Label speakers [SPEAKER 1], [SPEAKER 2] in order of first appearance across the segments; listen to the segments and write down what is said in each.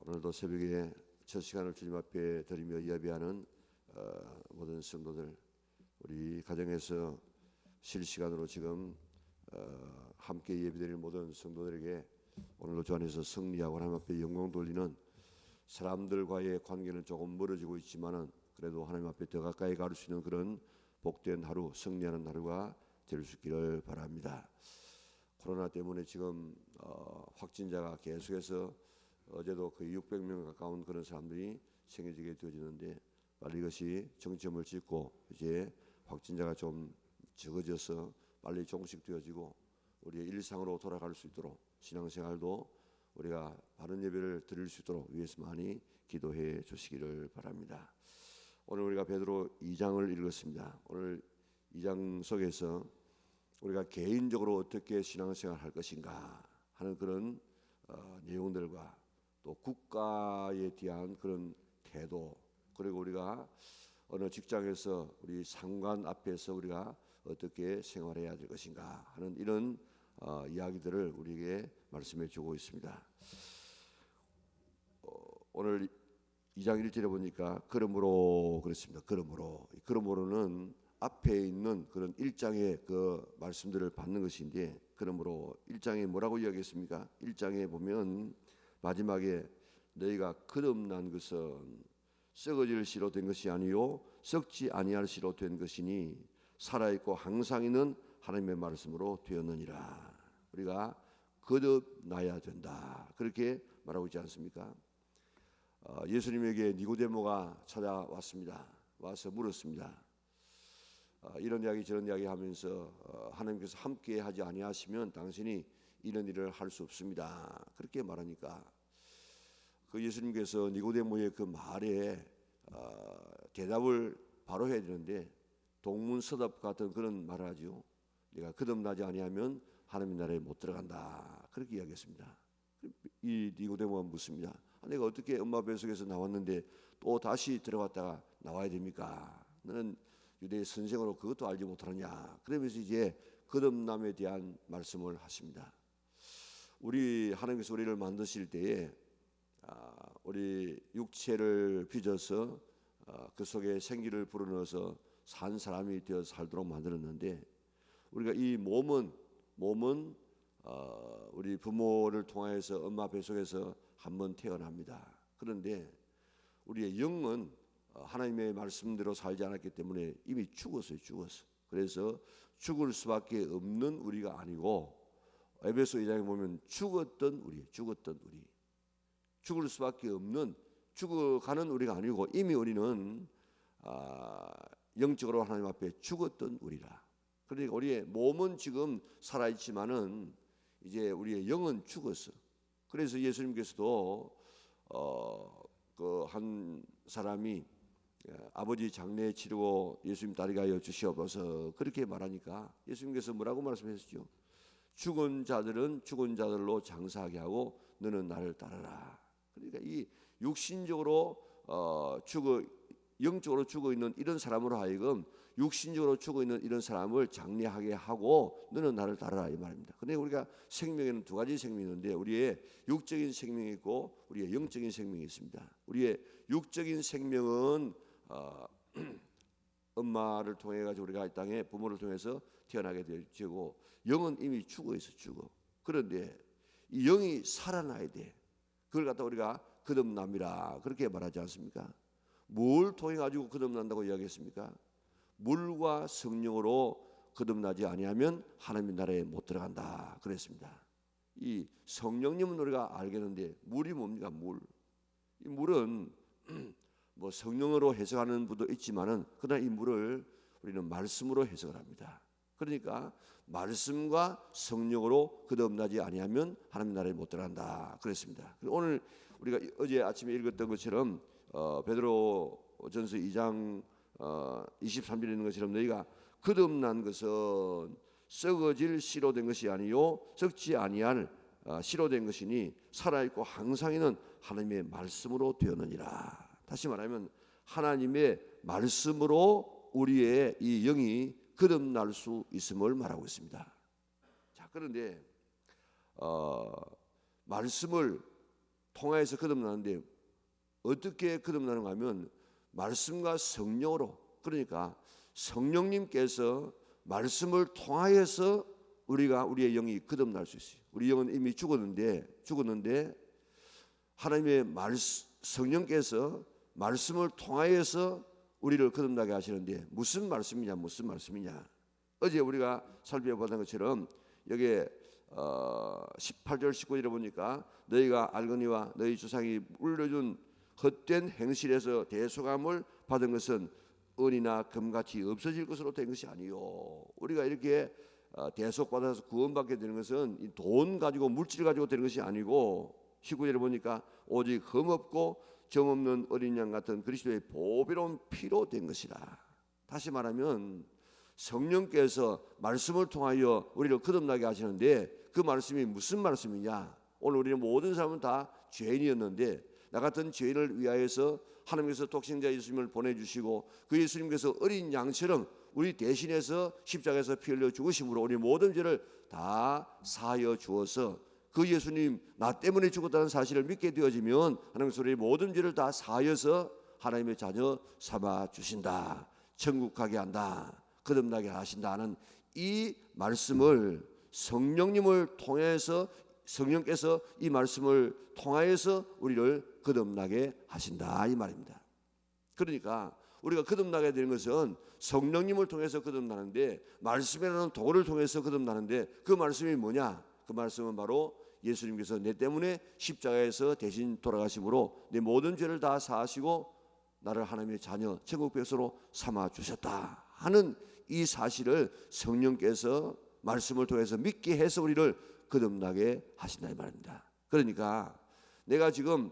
[SPEAKER 1] 오늘도 새벽에 첫 시간을 주님 앞에 드리며 예배하는 모든 성도들, 우리 가정에서 실시간으로 지금 함께 예배드리는 모든 성도들에게 오늘도 주 안에서 승리하고 하나님 앞에 영광 돌리는, 사람들과의 관계는 조금 멀어지고 있지만은 그래도 하나님 앞에 더 가까이 갈 수 있는 그런 복된 하루, 승리하는 하루가 될 수 있기를 바랍니다. 코로나 때문에 지금 확진자가 계속해서 어제도 거의 600명 가까운 그런 사람들이 생겨지게 되어지는데, 빨리 이것이 정점을 찍고 이제 확진자가 좀 적어져서 빨리 종식되어지고 우리의 일상으로 돌아갈 수 있도록, 신앙생활도 우리가 바른 예배를 드릴 수 있도록 위해서 많이 기도해 주시기를 바랍니다. 오늘 우리가 베드로 2장을 읽었습니다. 오늘 2장 속에서 우리가 개인적으로 어떻게 신앙생활을 할 것인가 하는 그런 내용들과 또 국가에 대한 그런 태도, 그리고 우리가 어느 직장에서 우리 상관 앞에서 우리가 어떻게 생활해야 될 것인가 하는 이런 이야기들을 우리에게 말씀해 주고 있습니다. 오늘 2장 1절에 보니까 그러므로 그랬습니다. 그러므로는 앞에 있는 그런 1장의 그 말씀들을 받는 것인데, 그러므로 1장에 뭐라고 이야기했습니까? 1장에 보면 마지막에 너희가 거듭난 것은 썩어질 씨로 된 것이 아니요 썩지 아니할 씨로 된 것이니 살아있고 항상 있는 하나님의 말씀으로 되었느니라. 우리가 거듭나야 된다, 그렇게 말하고 있지 않습니까? 예수님에게 니고데모가 찾아왔습니다. 와서 물었습니다. 이런 이야기 저런 이야기 하면서 하나님께서 함께 하지 아니하시면 당신이 이런 일을 할 수 없습니다, 그렇게 말하니까 그 예수님께서 니고데모의 그 말에 대답을 바로 해야 되는데, 동문서답 같은 그런 말을 하죠. 네가 거듭나지 아니하면 하나님 나라에 못 들어간다, 그렇게 이야기했습니다. 이 니고데모가 묻습니다. 내가 어떻게 엄마 뱃속에서 나왔는데 또 다시 들어갔다가 나와야 됩니까? 너는 유대의 선생으로 그것도 알지 못하느냐? 그러면서 이제 거듭남에 대한 말씀을 하십니다. 우리 하나님께서 우리를 만드실 때에 우리 육체를 빚어서 그 속에 생기를 불어넣어서 산 사람이 되어 살도록 만들었는데, 우리가 이 몸은 우리 부모를 통하여서 엄마 뱃속에서 한번 태어납니다. 그런데 우리의 영은 하나님의 말씀대로 살지 않았기 때문에 이미 죽었어요. 그래서 죽을 수밖에 없는 우리가 아니고, 에베소 2장에 보면 죽을 수밖에 없는, 죽어가는 우리가 아니고 이미 우리는 영적으로 하나님 앞에 죽었던 우리라. 그러니까 우리의 몸은 지금 살아있지만은 이제 우리의 영은 죽었어. 그래서 예수님께서도 그 한 사람이 아버지 장례 치르고 예수님 따르게 하여 주시옵소서 그렇게 말하니까 예수님께서 뭐라고 말씀하셨죠? 죽은 자들은 죽은 자들로 장사하게 하고 너는 나를 따르라. 그러니까 이 육신적으로 영적으로 죽어 있는 이런 사람으로 하여금 육신적으로 죽어 있는 이런 사람을 장례하게 하고 너는 나를 따르라, 이 말입니다. 근데 우리가 생명에는 두 가지 생명이 있는데, 우리의 육적인 생명이 있고 우리의 영적인 생명이 있습니다. 우리의 육적인 생명은 엄마를 통해 가지고 우리가 이 땅에 부모를 통해서 태어나게 되고, 영은 이미 죽어 있어. 그런데 이 영이 살아나야 돼. 그걸 갖다 우리가 거듭남이라 그렇게 말하지 않습니까? 뭘 통해 가지고 거듭난다고 이야기했습니까? 물과 성령으로 거듭나지 아니하면 하나님의 나라에 못 들어간다 그랬습니다. 이 성령님은 우리가 알겠는데 물이 뭡니까? 이 물은 뭐 성령으로 해석하는 분도 있지만은 그러나 이 물을 우리는 말씀으로 해석을 합니다. 그러니까 말씀과 성령으로 거듭나지 아니하면 하나님 나라에 못 들어간다 그랬습니다. 오늘 우리가 어제 아침에 읽었던 것처럼 베드로전서 2장 23절에 있는 것처럼 너희가 거듭난 것은 썩어질 씨로 된 것이 아니요 썩지 아니할 씨로 된 것이니 살아있고 항상 있는 하나님의 말씀으로 되었느니라. 다시 말하면 하나님의 말씀으로 우리의 이 영이 거듭날 수 있음을 말하고 있습니다. 자, 그런데 말씀을 통하여서 거듭나는데 어떻게 거듭나는가 하면 말씀과 성령으로, 그러니까 성령님께서 말씀을 통하여서 우리의 영이 거듭날 수 있어요. 우리 영은 이미 죽었는데 하나님의 성령께서 말씀을 통하여서 우리를 거듭나게 하시는데 무슨 말씀이냐? 어제 우리가 살펴보던 것처럼 여기에 18절 19절에 보니까 너희가 알거니와 너희 조상이 물려준 헛된 행실에서 대속함을 받은 것은 은이나 금같이 없어질 것으로 된 것이 아니요. 우리가 이렇게 대속받아서 구원받게 되는 것은 돈 가지고 물질 가지고 되는 것이 아니고 19절에 보니까 오직 흠없고 정없는 어린 양 같은 그리스도의 보배로운 피로 된 것이라. 다시 말하면 성령께서 말씀을 통하여 우리를 거듭나게 하시는데 그 말씀이 무슨 말씀이냐? 오늘 우리는 모든 사람은 다 죄인이었는데 나 같은 죄인을 위하여서 하나님께서 독생자 예수님을 보내주시고 그 예수님께서 어린 양처럼 우리 대신해서 십자가에서 피 흘려 죽으심으로 우리 모든 죄를 다 사하여 주어서 그 예수님 나 때문에 죽었다는 사실을 믿게 되어지면 하나님께서 우리 모든 죄를 다 사하여서 하나님의 자녀 삼아 주신다, 천국 가게 한다, 거듭나게 하신다는 이 말씀을 성령님을 통해서 성령께서 이 말씀을 통하여서 우리를 거듭나게 하신다 이 말입니다. 그러니까 우리가 거듭나게 되는 것은 성령님을 통해서 거듭나는데 말씀이라는 도구를 통해서 거듭나는데 그 말씀이 뭐냐? 그 말씀은 바로 예수님께서 내 때문에 십자가에서 대신 돌아가심으로 내 모든 죄를 다 사하시고 나를 하나님의 자녀 천국 백성으로 삼아 주셨다 하는 이 사실을 성령께서 말씀을 통해서 믿게 해서 우리를 거듭나게 하신다 이 말입니다. 그러니까 내가 지금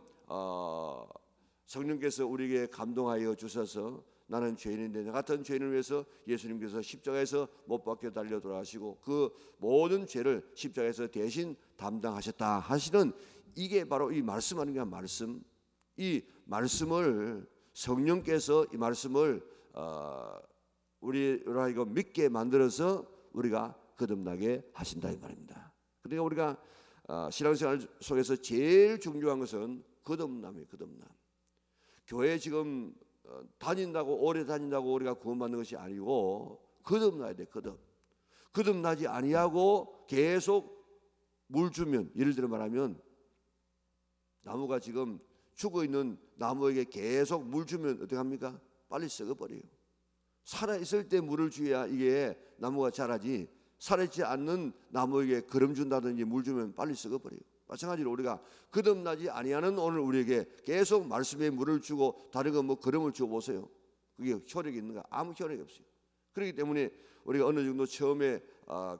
[SPEAKER 1] 성령께서 우리에게 감동하여 주셔서 나는 죄인인데 나 같은 죄인을 위해서 예수님께서 십자가에서 못 박혀 달려 돌아가시고 그 모든 죄를 십자가에서 대신 담당하셨다 하시는 이게 바로 이 말씀하는 게 말씀. 이 말씀을 성령께서 이 말씀을 우리로 하여금 믿게 만들어서 우리가 거듭나게 하신다 이 말입니다. 그러니까 우리가 신앙생활 속에서 제일 중요한 것은 거듭남이에요. 거듭남. 교회 지금 다닌다고 오래 다닌다고 우리가 구원받는 것이 아니고 거듭나야 돼. 거듭나지 아니하고 계속 물 주면, 예를 들어 말하면 나무가 지금 죽어있는 나무에게 계속 물 주면 어떻게 합니까? 빨리 썩어버려요. 살아있을 때 물을 줘야 이게 나무가 자라지 살아있지 않는 나무에게 거름 준다든지 물 주면 빨리 썩어버려요. 마찬가지로 우리가 거듭나지 아니하는 오늘 우리에게 계속 말씀에 물을 주고 다른 거 뭐 거름을 주어 보세요. 그게 효력이 있는가? 아무 효력이 없어요. 그렇기 때문에 우리가 어느 정도 처음에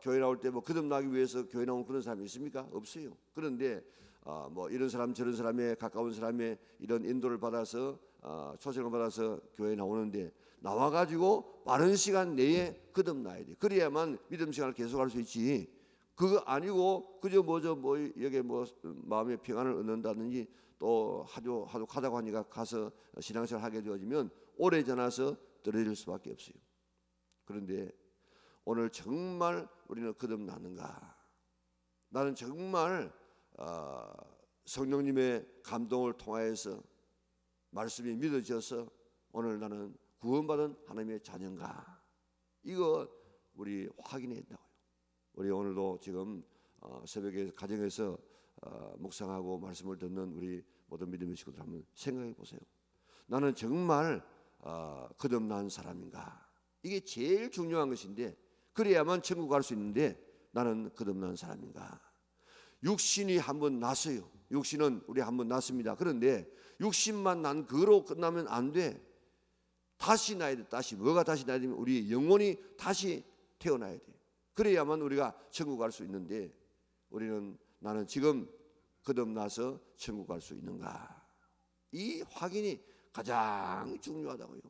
[SPEAKER 1] 교회 나올 때 뭐 거듭나기 위해서 교회 나온 그런 사람이 있습니까? 없어요. 그런데 뭐 이런 사람 저런 사람의 가까운 사람의 이런 인도를 받아서 초청을 받아서 교회 나오는데 나와가지고 빠른 시간 내에 거듭나야 돼. 그래야만 믿음 생활을 계속할 수 있지. 그거 아니고 그저 뭐 여기 뭐 마음의 평안을 얻는다든지 또 하도 가자고 하니까 가서 신앙생활 하게 되어지면 오래 지나서 떨어질 수밖에 없어요. 그런데 오늘 정말 우리는 거듭나는가? 나는 정말 성령님의 감동을 통하여서 말씀이 믿어져서 오늘 나는 구원받은 하나님의 자녀인가? 이거 우리 확인해야 된다고요. 우리 오늘도 지금 새벽에 가정에서 묵상하고 말씀을 듣는 우리 모든 믿음의 식구들 한번 생각해 보세요. 나는 정말 거듭난 사람인가? 이게 제일 중요한 것인데 그래야만 천국 갈 수 있는데 나는 거듭난 사람인가? 육신이 한번 났어요. 육신은 우리 한번 났습니다. 그런데 육신만 난 그로 끝나면 안 돼. 다시 나야 돼. 다시 뭐가 다시 나야 되면 우리 영혼이 다시 태어나야 돼. 그래야만 우리가 천국 갈 수 있는데 나는 지금 거듭나서 천국 갈 수 있는가? 이 확인이 가장 중요하다고요.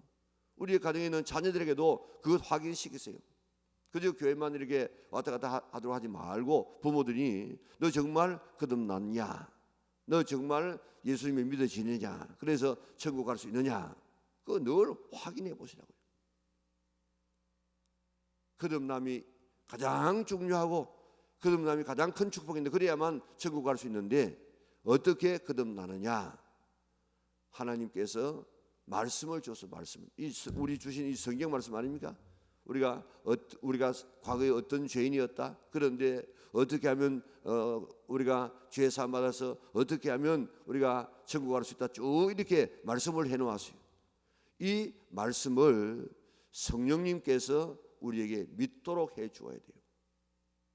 [SPEAKER 1] 우리의 가정에 있는 자녀들에게도 그것 확인시키세요. 그저 교회만 이렇게 왔다 갔다 하도록 하지 말고 부모들이 너 정말 거듭났냐? 너 정말 예수님이 믿어지느냐? 그래서 천국 갈 수 있느냐? 그거 늘 확인해 보시라고요. 거듭남이 가장 중요하고 거듭남이 가장 큰 축복인데 그래야만 천국 갈 수 있는데 어떻게 거듭나느냐? 하나님께서 말씀을 줘서 말씀. 우리 주신 이 성경 말씀 아닙니까? 우리가 과거에 어떤 죄인이었다. 그런데 어떻게 하면 우리가 죄 사함 받아서 어떻게 하면 우리가 천국 갈 수 있다. 쭉 이렇게 말씀을 해 놓았어요. 이 말씀을 성령님께서 우리에게 믿도록 해 주어야 돼요.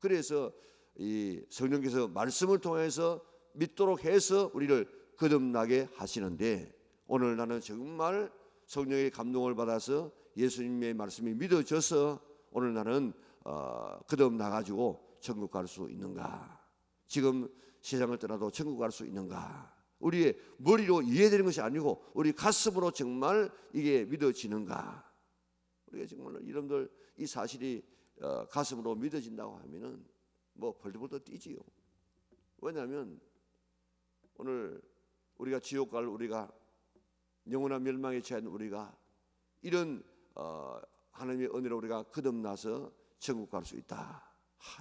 [SPEAKER 1] 그래서 이 성령께서 말씀을 통해서 믿도록 해서 우리를 거듭나게 하시는데, 오늘 나는 정말 성령의 감동을 받아서 예수님의 말씀이 믿어져서 오늘 나는 거듭나가지고 천국 갈 수 있는가? 지금 세상을 떠나도 천국 갈 수 있는가? 우리의 머리로 이해되는 것이 아니고 우리 가슴으로 정말 이게 믿어지는가? 우리가 정말 여러분들 이 사실이 가슴으로 믿어진다고 하면은 뭐 벌떡벌떡 뛰지요. 왜냐하면 오늘 우리가 지옥 갈 우리가 영원한 멸망에 처한 우리가 이런 하나님의 은혜로 우리가 거듭나서 천국 갈 수 있다.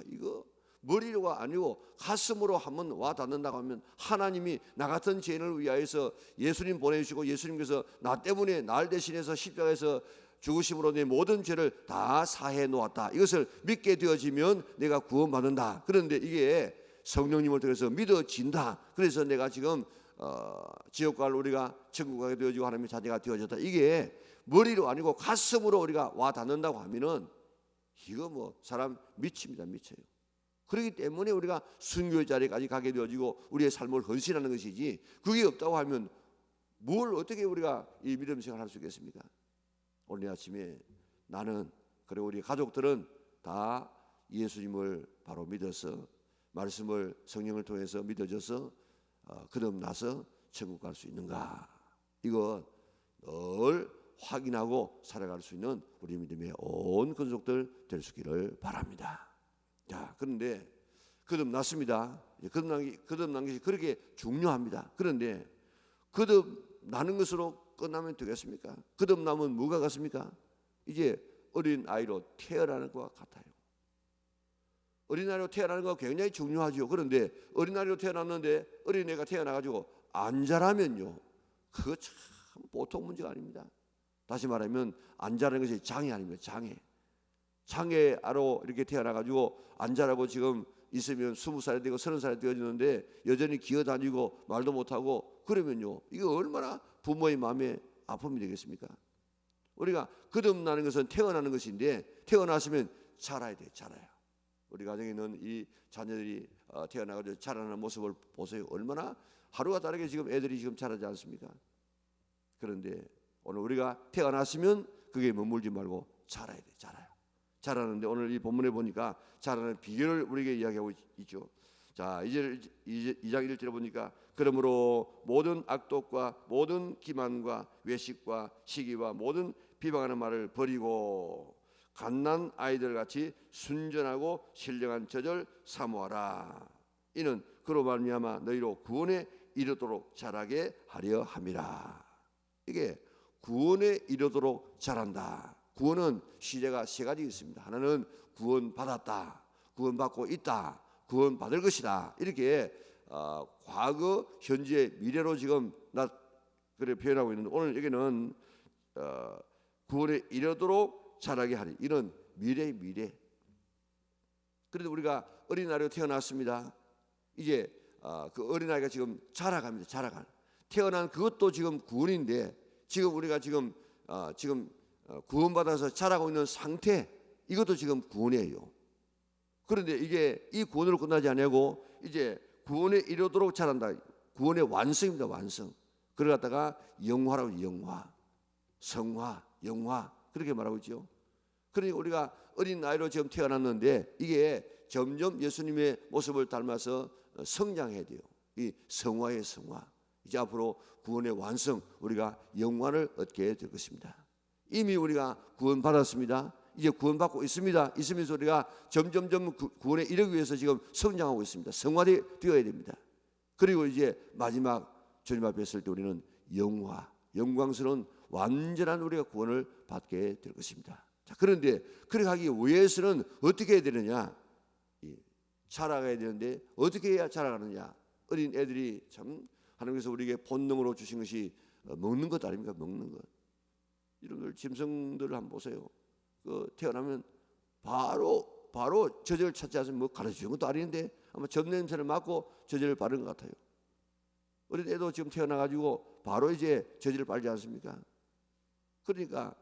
[SPEAKER 1] 이거 머리로가 아니고 가슴으로 한번 와 닿는다고 하면 하나님이 나 같은 죄인을 위하여서 예수님 보내주시고 예수님께서 나 때문에 날 대신해서 십자가에서 죽으심으로 내 모든 죄를 다 사해 놓았다. 이것을 믿게 되어지면 내가 구원받는다. 그런데 이게 성령님을 통해서 믿어진다. 그래서 내가 지금 지옥 갈 우리가 천국 가게 되어지고 하나님의 자녀가 되어졌다. 이게 머리로 아니고 가슴으로 우리가 와 닿는다고 하면은 이거 뭐 사람 미칩니다. 미쳐요. 그렇기 때문에 우리가 순교의 자리까지 가게 되어지고 우리의 삶을 헌신하는 것이지, 그게 없다고 하면 뭘 어떻게 우리가 이 믿음 생활을 할 수 있겠습니까? 오늘 아침에 나는 그리고 우리 가족들은 다 예수님을 바로 믿어서 말씀을 성령을 통해서 믿어져서 거듭나서 천국 갈 수 있는가? 이거 늘 확인하고 살아갈 수 있는 우리 믿음의 온 근속들 될 수 있기를 바랍니다. 자, 그런데 거듭났습니다. 거듭난 것이 그렇게 중요합니다. 그런데 거듭나는 것으로 끝나면 되겠습니까? 거듭나면 뭐가 같습니까? 이제 어린 아이로 태어나는 것과 같아요. 어린 아이로 태어나는 거 굉장히 중요하죠. 그런데 어린 아이로 태어났는데 어린애가 태어나가지고 안 자라면요, 그거 참 보통 문제가 아닙니다. 다시 말하면 안 자라는 것이 장애 아닙니다. 장애아로 이렇게 태어나가지고 안 자라고 지금 있으면 20살이 되고 30살이 되어지는데 여전히 기어다니고 말도 못하고 그러면요, 이거 얼마나 부모의 마음에 아픔이 되겠습니까? 우리가 거듭나는 것은 태어나는 것인데 태어났으면 자라야 돼. 자라야. 우리 가정에 있는 이 자녀들이 태어나가지고 자라는 모습을 보세요. 얼마나 하루가 다르게 지금 애들이 지금 자라지 않습니까? 그런데 오늘 우리가 태어났으면 그게 머물지 말고 자라야 돼. 자라는데 오늘 이 본문에 보니까 자라는 비결을 우리에게 이야기하고 있죠. 자, 이제 2장 1절에 보니까 그러므로 모든 악독과 모든 기만과 외식과 시기와 모든 비방하는 말을 버리고 갓난 아이들 같이 순전하고 신령한 젖을 사모하라. 이는 그로 말미암아 너희로 구원에 이르도록 자라게 하려 함이라. 이게 구원에 이르도록 자란다. 구원은 시제가 세 가지 있습니다. 하나는 구원받았다, 구원받고 있다, 구원받을 것이다. 이렇게 과거, 현재, 미래로 지금 그래 표현하고 있는데, 오늘 여기는 구원에 이르도록 자라게 하리. 이는 미래. 그래도 우리가 어린아이로 태어났습니다. 이제 그 어린아이가 지금 자라갑니다. 태어난 그것도 지금 구원인데, 지금 우리가 지금 구원받아서 자라고 있는 상태, 이것도 지금 구원이에요. 그런데 이게 이 구원으로 끝나지 아니고 이제 구원에 이르도록 자란다. 구원의 완성입니다. 완성. 그걸 갖다가 영화라고, 영화, 성화, 영화 그렇게 말하고 있죠. 그러니까 우리가 어린 나이로 지금 태어났는데 이게 점점 예수님의 모습을 닮아서 성장해야 돼요. 이 성화의 성화. 이제 앞으로 구원의 완성, 우리가 영화를 얻게 될 것입니다. 이미 우리가 구원받았습니다. 이제 구원받고 있습니다. 있으면서 우리가 점점점 구원에 이르기 위해서 지금 성장하고 있습니다. 성화되어야 됩니다. 그리고 이제 마지막 주님 앞에 설 때 우리는 영광스러운 완전한 우리가 구원을 받게 될 것입니다. 자, 그런데 그렇게 하기 위해서는 어떻게 해야 되느냐? 자라가야 되는데 어떻게 해야 자라가느냐? 어린 애들이 참 하나님께서 우리에게 본능으로 주신 것이 먹는 것 아닙니까? 먹는 것. 이런 짐승들을 한번 보세요. 태어나면 바로 젖을 찾지 않으면 뭐 가르치는 것도 아닌데 아마 젖 냄새를 맡고 젖을 바른 것 같아요. 어린 애도 지금 태어나가지고 바로 이제 젖을 빨지 않습니까? 그러니까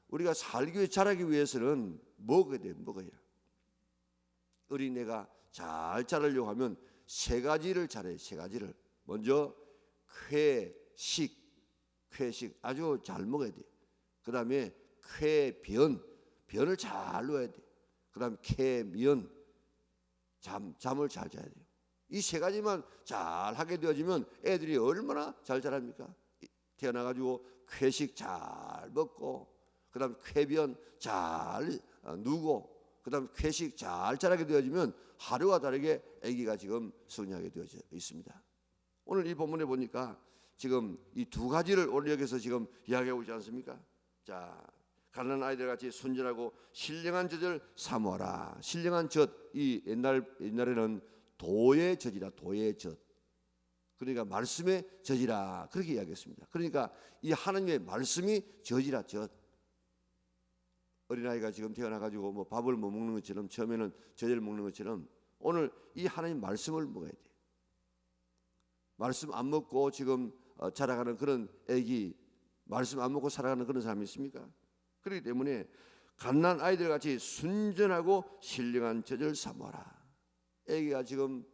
[SPEAKER 1] 우리가 살기 위해 자라기 위해서는 먹어야 돼요. 먹어야. 어린애가 잘 자라려고 하면 세 가지를 잘해요. 세 가지를. 먼저 쾌식 아주 잘 먹어야 돼요. 그 다음에 변을 잘 넣어야 돼요. 그 다음에 쾌면, 잠을 잘 자야 돼요. 이 세 가지만 잘 하게 되어지면 애들이 얼마나 잘 자랍니까? 태어나가지고 쾌식 잘 먹고, 그 다음에 쾌변 잘 누고, 그 다음에 쾌식 잘 자라게 되어지면 하루와 다르게 아기가 지금 성장하게 되어져 있습니다. 오늘 이 본문에 보니까 지금 이 두 가지를 오늘 여기서 지금 이야기하고 있지 않습니까? 자, 가난한 아이들 같이 순전하고 신령한 젖을 사모하라. 신령한 젖, 이 옛날에는 도의 젖이라, 도의 젖. 그러니까 말씀의 젖이라 그렇게 이야기했습니다. 그러니까 이 하나님의 말씀이 젖이라, 젖. 어린아이가 지금 태어나가지고 뭐 밥을 못 먹는 것처럼, 처음에는 젖을 먹는 것처럼 오늘 이 하나님 말씀을 먹어야 돼. 말씀 안 먹고 지금 자라가는 그런 애기, 말씀 안 먹고 살아가는 그런 사람이 있습니까? 그렇기 때문에 갓난 아이들 같이 순전하고 신령한 젖을 사모하라. 애기가 지금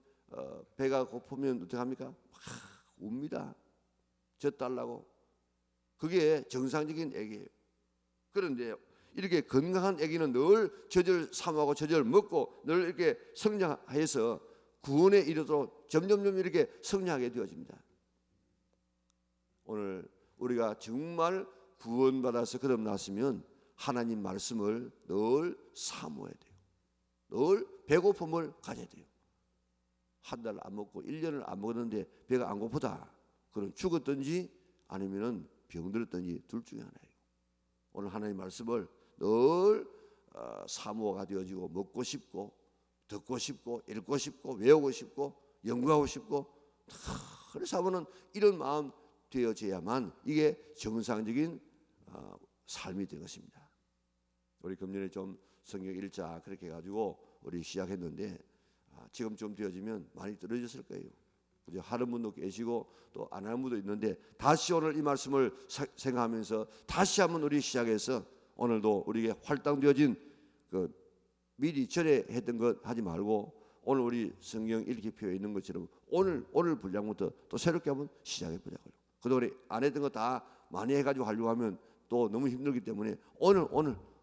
[SPEAKER 1] 배가 고프면 어떻게 합니까? 웁니다. 젖 달라고. 그게 정상적인 애기예요. 그런데 이렇게 건강한 애기는 늘 젖을 사모하고 젖을 먹고 늘 이렇게 성장해서 구원에 이르도록 점점점 이렇게 성장하게 되어집니다. 오늘 우리가 정말 구원받아서 거듭났으면 하나님 말씀을 늘 사모해야 돼요. 늘 배고픔을 가져야 돼요. 한 달 안 먹고 1년을 안 먹었는데 배가 안 고프다. 그럼 죽었든지 아니면 병들었든지 둘 중에 하나예요. 오늘 하나님 말씀을 늘 사모가 되어지고 먹고 싶고 듣고 싶고 읽고 싶고 외우고 싶고 연구하고 싶고 늘 사모는 이런 마음 되어져야만 이게 정상적인 삶이 되는 것입니다. 우리 금년에 좀 성경 읽자 그렇게 해가지고 우리 시작했는데 지금 좀 되어지면 많이 떨어졌을 거예요. 그죠? 하는 분도 계시고 또 안 하는 분도 있는데 다시 오늘 이 말씀을 생각하면서 다시 한번 우리 시작해서 오늘도 우리에게 활당되어진 그 미리 전에 했던 것 하지 말고 오늘 우리 성경 읽기 표에 있는 것처럼 오늘 분량부터 또 새롭게 한번 시작해 보자고요. 그동안에 안 했던 거 다 많이 해가지고 하려고 하면 또 너무 힘들기 때문에 오늘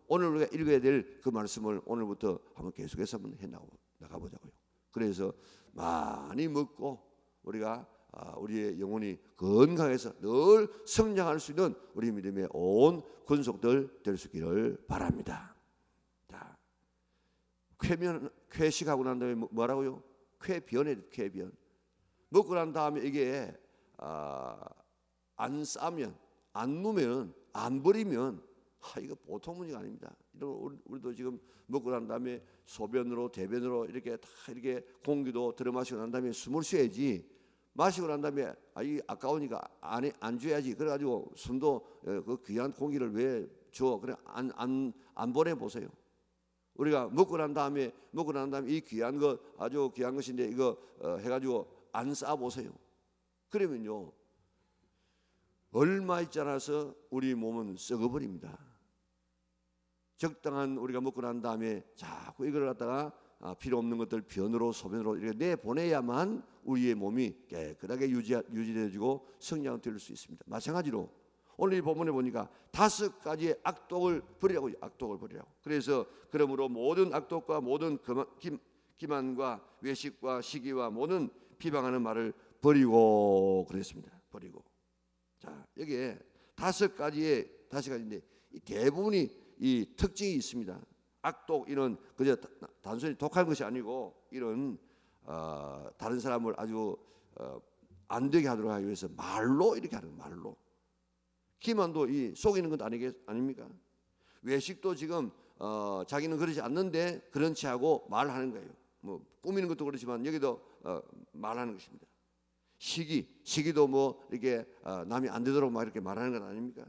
[SPEAKER 1] 우리가 읽어야 될 그 말씀을 오늘부터 한번 계속해서 한번 해 나가보자고요. 그래서 많이 먹고 우리가 우리의 영혼이 건강해서 늘 성장할 수 있는 우리 믿음의 온 권속들 될 수 있기를 바랍니다. 자, 쾌식하고 난 다음에 뭐라고요? 쾌변에 쾌변. 먹고 난 다음에 이게 안 싸면, 안 누면, 안 버리면 이거 보통 문제가 아닙니다. 우리도 지금 먹고 난 다음에 소변으로 대변으로 이렇게 다 이렇게 공기도 들어 마시고 난 다음에 숨을 쉬어야지. 마시고 난 다음에 이 아까우니까 안 줘야지. 그래가지고 숨도 그 귀한 공기를 왜 줘? 그래 안 보내 보세요. 우리가 먹고 난 다음에 이 귀한 거 아주 귀한 것인데 이거 해가지고 안 싸 보세요. 그러면요 얼마 있지 않아서 우리 몸은 썩어버립니다. 적당한 우리가 먹고 난 다음에 자꾸 이걸 갖다가 필요 없는 것들 변으로 소변으로 이렇게 내보내야만 우리의 몸이 깨끗하게 유지되어지고 성장될 수 있습니다. 마찬가지로 오늘 이 본문에 보니까 5가지의 악독을 버리라고. 악독을 버리라고. 그래서 그러므로 모든 악독과 모든 기만과 외식과 시기와 모든 비방하는 말을 버리고 그랬습니다. 버리고. 자, 여기에 5가지인데 대부분이 이 특징이 있습니다. 악독 이런 그저 단순히 독한 것이 아니고 이런 다른 사람을 아주 안 되게 하도록 하기 위해서 말로 이렇게 하는 말로. 기만도 이 속이는 것 아닙니까? 외식도 지금 자기는 그러지 않는데 그런 체하고 말하는 거예요. 뭐 꾸미는 것도 그렇지만 여기도 말하는 것입니다. 시기도 뭐 이렇게 남이 안 되도록 막 이렇게 말하는 건 아닙니까?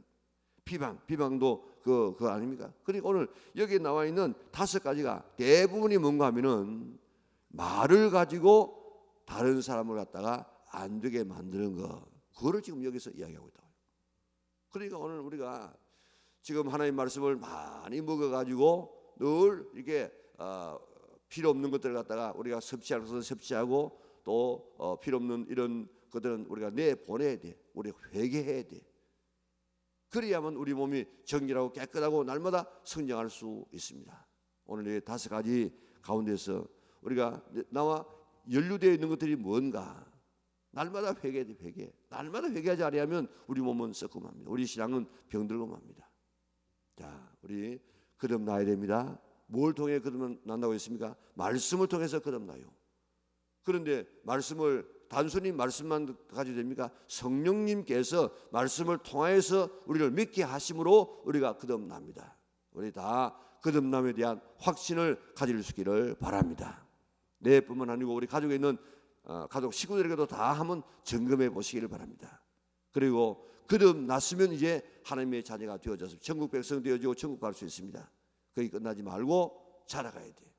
[SPEAKER 1] 비방도 그거 아닙니까? 그러니까 오늘 여기에 나와 있는 5가지가 대부분이 뭔가 하면은 말을 가지고 다른 사람을 갖다가 안 되게 만드는 거, 그거를 지금 여기서 이야기하고 있다. 그러니까 오늘 우리가 지금 하나님 말씀을 많이 먹어가지고 늘 이렇게 필요 없는 것들을 갖다가 우리가 섭취할 것은 섭취하고 또 필요 없는 이런 것들은 우리가 내보내야 돼. 우리가 회개해야 돼. 그래야만 우리 몸이 정결하고 깨끗하고 날마다 성장할 수 있습니다. 오늘 이 5가지 가운데서 우리가 나와 연루되어 있는 것들이 뭔가 날마다 회개해야 돼. 회개. 날마다 회개하지 않으면 우리 몸은 썩고 맙니다. 우리 신앙은 병들고 맙니다. 자, 우리 거듭나야 됩니다. 뭘 통해 거듭난다고 했습니까? 말씀을 통해서 거듭나요. 그런데 말씀을 단순히 말씀만 가지고 됩니까? 성령님께서 말씀을 통하여서 우리를 믿게 하심으로 우리가 거듭납니다. 우리 다 거듭남에 대한 확신을 가질 수 있기를 바랍니다. 내뿐만 아니고 우리 가족에 있는 가족 식구들에게도 다 한번 점검해 보시기를 바랍니다. 그리고 거듭났으면 이제 하나님의 자녀가 되어져서 천국 백성 되어지고 천국 갈 수 있습니다. 거기 끝나지 말고 자라가야 돼.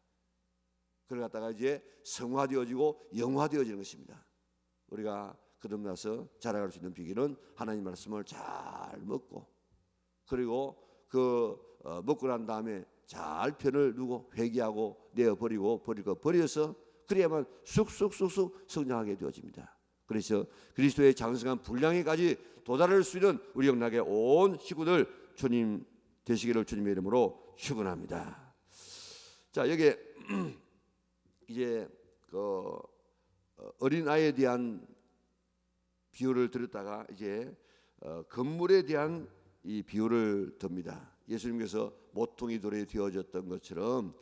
[SPEAKER 1] 그걸 갖다가 이제 성화되어지고 영화되어지는 것입니다. 우리가 거듭나서 자라갈 수 있는 비결은 하나님 말씀을 잘 먹고, 그리고 먹고 난 다음에 잘 편을 두고 회개하고 내어버리고 버릴 거 버려서 그래야만 쑥쑥쑥쑥 성장하게 되어집니다. 그래서 그리스도의 장성한 분량에까지 도달할 수 있는 우리 영락의 온 식구들 주님 되시기를 주님의 이름으로 축원합니다. 자, 여기에 이제 어린 아이에 대한 비유를 들었다가 이제 건물에 대한 이 비유를 듭니다. 예수님께서 모퉁이 돌에 되어졌던 것처럼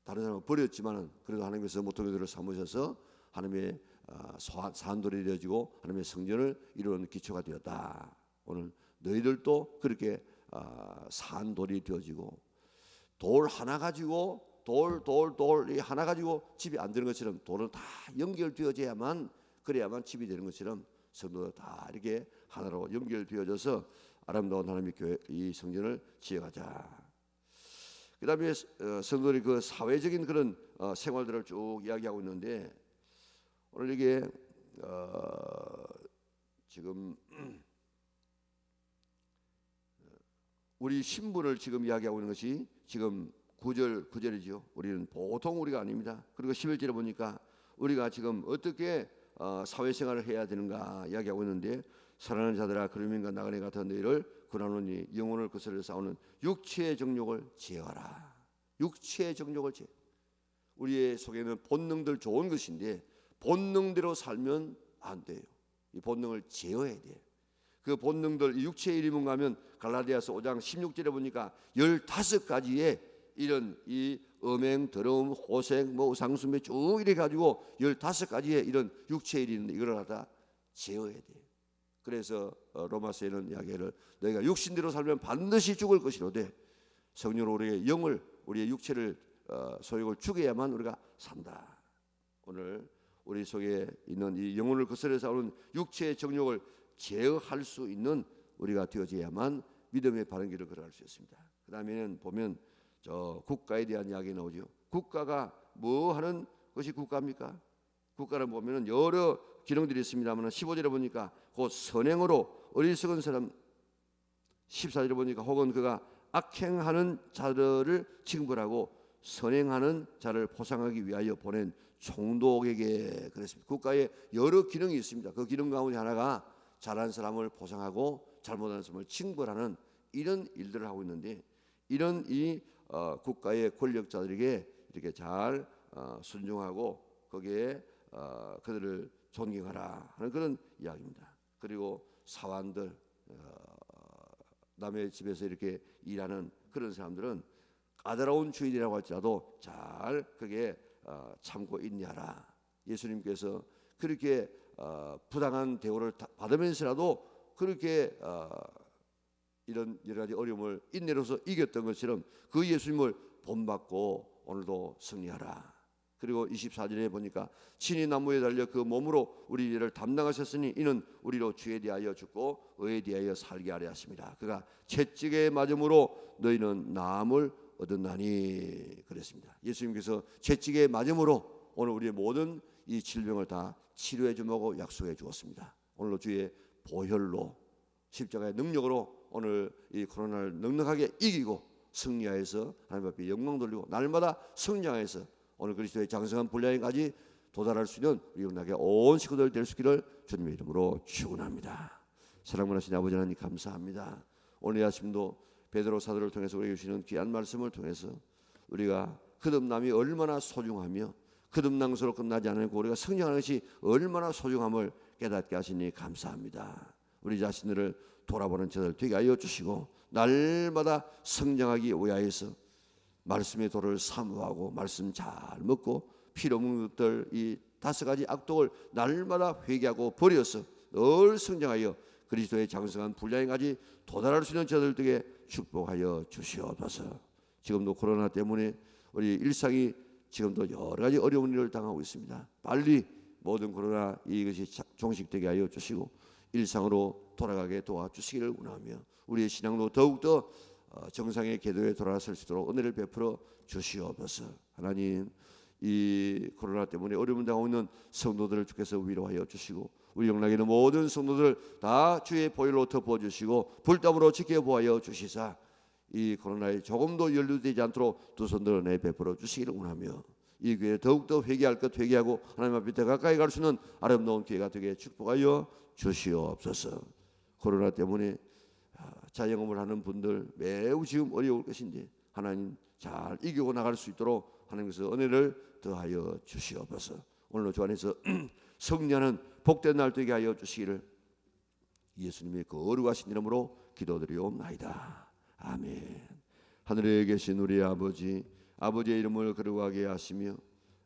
[SPEAKER 1] 다른 사람은 버렸지만은 그래도 하나님께서 모퉁이 돌을 삼으셔서 하나님의 산돌이 되어지고 하나님의 성전을 이루는 기초가 되었다. 오늘 너희들도 그렇게 산돌이 되어지고, 돌 하나 가지고 돌이 하나 가지고 집이 안 되는 것처럼 돌은 다 연결되어져야만, 그래야만 집이 되는 것처럼 성도가 다 이렇게 하나로 연결되어져서 아름다운 하나님의 교회 이 성전을 지어가자. 그 다음에 성도들이 그 사회적인 그런 생활들을 쭉 이야기하고 있는데, 오늘 이게 지금 우리 신분을 지금 이야기하고 있는 것이 지금 9절이죠. 우리는 보통 우리가 아닙니다. 그리고 11절에 보니까 우리가 지금 어떻게 사회생활을 해야 되는가 이야기하고 있는데, 사랑하는 자들아 그러면과 나그네 같은 너희를 구하노니 영혼을 거스려 싸우는 육체의 정욕을 제어하라. 육체의 정욕을 제어. 우리의 속에는 본능들 좋은 것인데 본능대로 살면 안 돼요. 이 본능을 제어해야 돼. 그 본능들, 육체의 이름은 가면 갈라디아서 5장 16절에 보니까 15가지의 이런 이 음행, 더러움, 호색, 우상숭배 쭉 이래 가지고 15가지의 이런 육체의 일이 있는데 이걸 갖다 제어해야 돼. 그래서 로마서에는 이야기를 너희가 육신대로 살면 반드시 죽을 것이로되 성령으로 우리의 영을, 우리의 육체를 소욕을 죽여야만 우리가 산다. 오늘 우리 속에 있는 이 영혼을 거스려 싸우는 육체의 정욕을 제어할 수 있는 우리가 되어져야만 믿음의 바른 길을 걸어갈 수 있습니다. 그 다음에는 보면 저 국가에 대한 이야기 나오죠. 국가가 뭐 하는 것이 국가입니까? 국가를 보면 여러 기능들이 있습니다만 15절에 보니까 그 선행으로 어리석은 사람, 14절에 보니까 혹은 그가 악행하는 자들을 징벌하고 선행하는 자를 보상하기 위하여 보낸 총독에게 그랬습니다. 국가에 여러 기능이 있습니다. 그 기능 가운데 하나가 잘한 사람을 보상하고 잘못한 사람을 징벌하는 이런 일들을 하고 있는데, 이런 이 국가의 권력자들에게 이렇게 잘 순종하고 거기에 그들을 존경하라 하는 그런 이야기입니다. 그리고 사환들, 남의 집에서 이렇게 일하는 그런 사람들은 까다로운 주인이라고 할지라도 잘 그게 참고 인내하라. 예수님께서 그렇게 부당한 대우를 받으면서라도 그렇게 이런 여러 가지 어려움을 인내로서 이겼던 것처럼 그 예수님을 본받고 오늘도 승리하라. 그리고 24절에 보니까 친히 나무에 달려 그 몸으로 우리 일을 담당하셨으니 이는 우리로 죄에 대하여 죽고 의에 대하여 살게 하려 하십니다. 그가 채찍에 맞음으로 너희는 나음을 얻었나니 그랬습니다. 예수님께서 채찍에 맞음으로 오늘 우리의 모든 이 질병을 다 치료해 주려고 약속해 주었습니다. 오늘로 주의 보혈로 십자가의 능력으로 오늘 이 코로나를 넉넉하게 이기고 승리하여서 하나님 앞에 영광 돌리고 날마다 성장해서 오늘 그리스도의 장성한 분량에까지 도달할 수 있는 우리 영락의 온 식구들 될 수 있기를 주님의 이름으로 축원합니다. 사랑하신 아버지 하나님 감사합니다. 오늘 아침도 베드로 사도를 통해서 우리에게 주시는 귀한 말씀을 통해서 우리가 거듭남이 얼마나 소중하며 거듭남으로 끝나지 않고 우리가 성장하는 것이 얼마나 소중함을 깨닫게 하시니 감사합니다. 우리 자신들을 돌아보는 저들 되게 하여 주시고 날마다 성장하기 위하여서 말씀의 도를 사모하고 말씀 잘 먹고 필요없는 것들 이 5가지 악독을 날마다 회개하고 버려서 늘 성장하여 그리스도의 장성한 분량에까지 도달할 수 있는 저들에게 축복하여 주시옵소서. 지금도 코로나 때문에 우리 일상이 지금도 여러 가지 어려운 일을 당하고 있습니다. 빨리 모든 코로나 이것이 종식되게 하여 주시고 일상으로 돌아가게 도와주시기를 원하며 우리의 신앙도 더욱더 정상의 궤도에 돌아설 수 있도록 은혜를 베풀어 주시옵소서. 하나님 이 코로나 때문에 어려움을 당하고 있는 성도들을 주께서 위로하여 주시고 우리 영락에 있는 모든 성도들 다 주의 보혈로 덮어주시고 불담으로 지켜보아여 주시사 이 코로나에 조금도 연루되지 않도록 두 손들어 내 베풀어 주시기를 원하며 이 교회에 더욱더 회개할 것 회개하고 하나님 앞에 더 가까이 갈 수 있는 아름다운 기회가 되게 축복하여 주시옵소서. 코로나 때문에 자영업을 하는 분들 매우 지금 어려울 것인데 하나님 잘 이기고 나갈 수 있도록 하나님께서 은혜를 더하여 주시옵소서. 오늘 주 안에서 승리하는 복된 날 되게 하여 주시기를 예수님의 거룩하신 이름으로 기도드리옵나이다. 아멘. 하늘에 계신 우리 아버지, 아버지의 이름을 거룩하게 하시며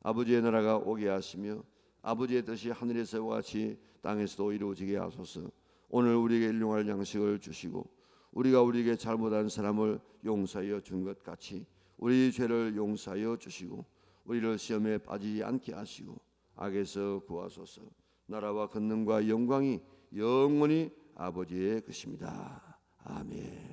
[SPEAKER 1] 아버지의 나라가 오게 하시며 아버지의 뜻이 하늘에서와 같이 땅에서도 이루어지게 하소서. 오늘 우리에게 일용할 양식을 주시고 우리가 우리에게 잘못한 사람을 용서하여 준 것 같이 우리 죄를 용서하여 주시고 우리를 시험에 빠지지 않게 하시고 악에서 구하소서. 나라와 권능과 영광이 영원히 아버지의 것입니다. 아멘.